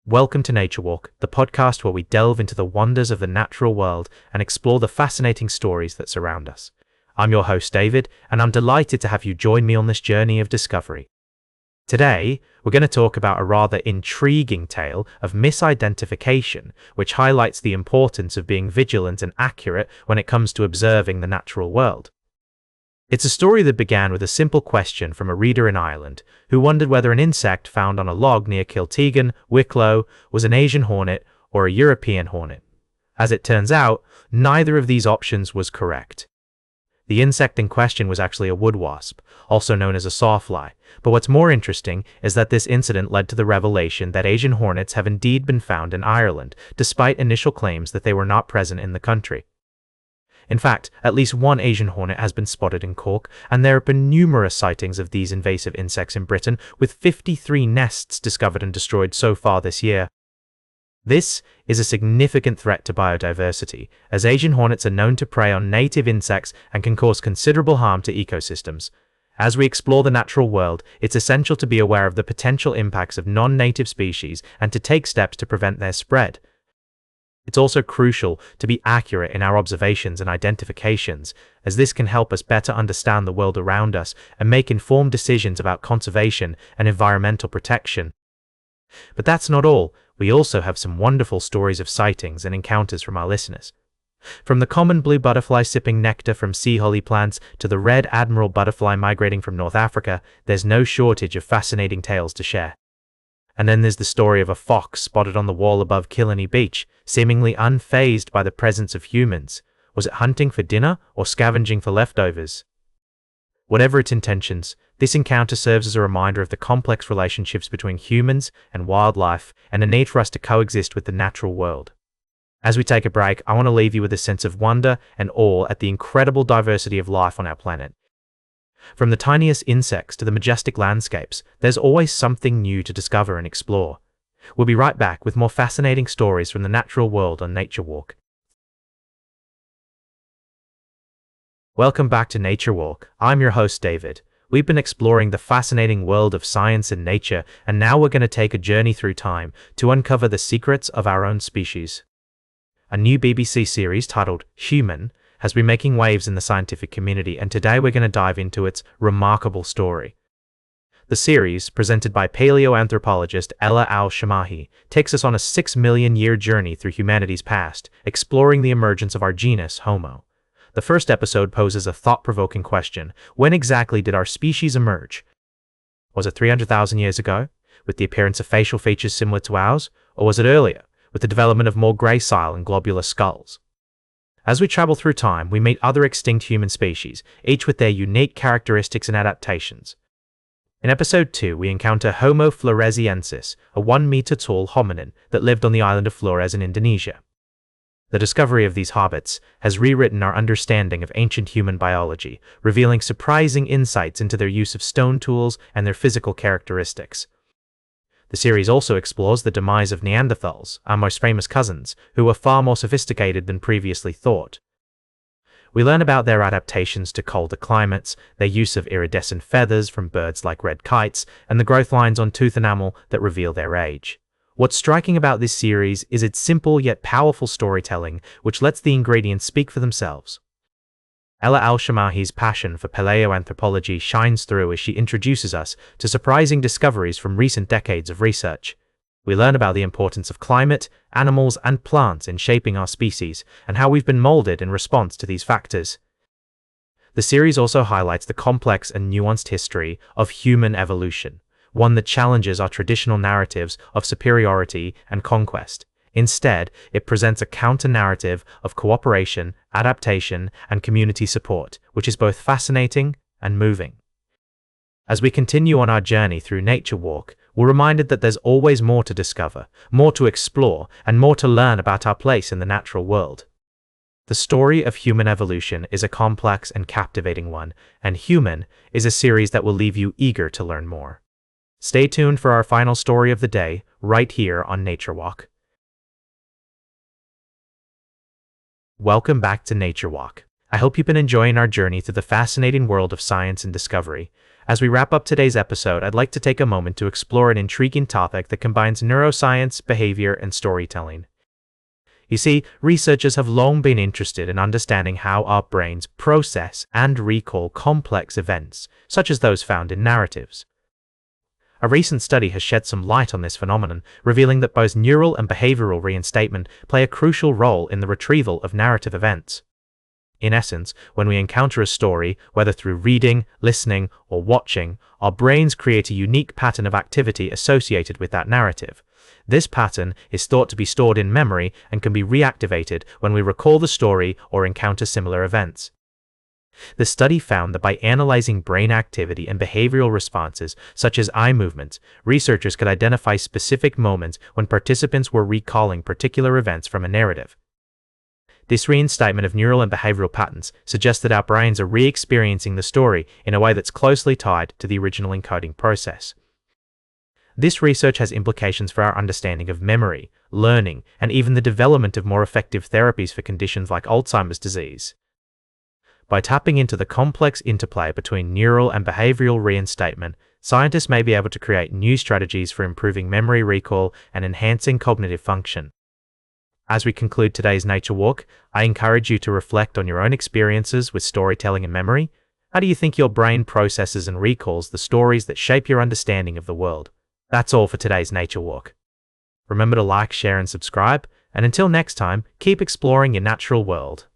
Welcome to Nature Walk, the podcast where we delve into the wonders of the natural world and explore the fascinating stories that surround us. I'm your host, David, and I'm delighted to have you join me on this journey of discovery. Today, we're going to talk about a rather intriguing tale of misidentification, which highlights the importance of being vigilant and accurate when it comes to observing the natural world. It's a story that began with a simple question from a reader in Ireland who wondered whether an insect found on a log near Kiltegan, Wicklow, was an Asian hornet or a European hornet. As it turns out, neither of these options was correct. The insect in question was actually a wood wasp, also known as a sawfly, but what's more interesting is that this incident led to the revelation that Asian hornets have indeed been found in Ireland, despite initial claims that they were not present in the country. In fact, at least one Asian hornet has been spotted in Cork, and there have been numerous sightings of these invasive insects in Britain, with 53 nests discovered and destroyed so far this year. This is a significant threat to biodiversity, as Asian hornets are known to prey on native insects and can cause considerable harm to ecosystems. As we explore the natural world, it's essential to be aware of the potential impacts of non-native species and to take steps to prevent their spread. It's also crucial to be accurate in our observations and identifications, as this can help us better understand the world around us and make informed decisions about conservation and environmental protection. But that's not all. We also have some wonderful stories of sightings and encounters from our listeners. From the common blue butterfly sipping nectar from sea holly plants to the red admiral butterfly migrating from North Africa, there's no shortage of fascinating tales to share. And then there's the story of a fox spotted on the wall above Killarney Beach, seemingly unfazed by the presence of humans. Was it hunting for dinner or scavenging for leftovers? Whatever its intentions, this encounter serves as a reminder of the complex relationships between humans and wildlife and the need for us to coexist with the natural world. As we take a break, I want to leave you with a sense of wonder and awe at the incredible diversity of life on our planet. From the tiniest insects to the majestic landscapes, there's always something new to discover and explore. We'll be right back with more fascinating stories from the natural world on Nature Walk. Welcome back to Nature Walk. I'm your host, David. We've been exploring the fascinating world of science and nature, and now we're going to take a journey through time to uncover the secrets of our own species. A new BBC series titled Human has been making waves in the scientific community, and today we're going to dive into its remarkable story. The series, presented by paleoanthropologist Ella Al-Shamahi, takes us on a 6 million year journey through humanity's past, exploring the emergence of our genus, Homo. The first episode poses a thought-provoking question: when exactly did our species emerge? Was it 300,000 years ago, with the appearance of facial features similar to ours, or was it earlier, with the development of more gracile and globular skulls? As we travel through time, we meet other extinct human species, each with their unique characteristics and adaptations. In episode 2, we encounter Homo floresiensis, a 1-meter-tall hominin that lived on the island of Flores in Indonesia. The discovery of these hobbits has rewritten our understanding of ancient human biology, revealing surprising insights into their use of stone tools and their physical characteristics. The series also explores the demise of Neanderthals, our most famous cousins, who were far more sophisticated than previously thought. We learn about their adaptations to colder climates, their use of iridescent feathers from birds like red kites, and the growth lines on tooth enamel that reveal their age. What's striking about this series is its simple yet powerful storytelling, which lets the ingredients speak for themselves. Ella Al-Shamahi's passion for paleoanthropology shines through as she introduces us to surprising discoveries from recent decades of research. We learn about the importance of climate, animals, and plants in shaping our species, and how we've been molded in response to these factors. The series also highlights the complex and nuanced history of human evolution, one that challenges our traditional narratives of superiority and conquest. Instead, it presents a counter-narrative of cooperation, adaptation, and community support, which is both fascinating and moving. As we continue on our journey through Nature Walk, we're reminded that there's always more to discover, more to explore, and more to learn about our place in the natural world. The story of human evolution is a complex and captivating one, and Human is a series that will leave you eager to learn more. Stay tuned for our final story of the day, right here on Nature Walk. Welcome back to Nature Walk. I hope you've been enjoying our journey through the fascinating world of science and discovery. As we wrap up today's episode, I'd like to take a moment to explore an intriguing topic that combines neuroscience, behavior, and storytelling. You see, researchers have long been interested in understanding how our brains process and recall complex events, such as those found in narratives. A recent study has shed some light on this phenomenon, revealing that both neural and behavioral reinstatement play a crucial role in the retrieval of narrative events. In essence, when we encounter a story, whether through reading, listening, or watching, our brains create a unique pattern of activity associated with that narrative. This pattern is thought to be stored in memory and can be reactivated when we recall the story or encounter similar events. The study found that by analyzing brain activity and behavioral responses, such as eye movements, researchers could identify specific moments when participants were recalling particular events from a narrative. This reinstatement of neural and behavioral patterns suggests that our brains are re-experiencing the story in a way that's closely tied to the original encoding process. This research has implications for our understanding of memory, learning, and even the development of more effective therapies for conditions like Alzheimer's disease. By tapping into the complex interplay between neural and behavioral reinstatement, scientists may be able to create new strategies for improving memory recall and enhancing cognitive function. As we conclude today's Nature Walk, I encourage you to reflect on your own experiences with storytelling and memory. How do you think your brain processes and recalls the stories that shape your understanding of the world? That's all for today's Nature Walk. Remember to like, share, and subscribe, and until next time, keep exploring your natural world.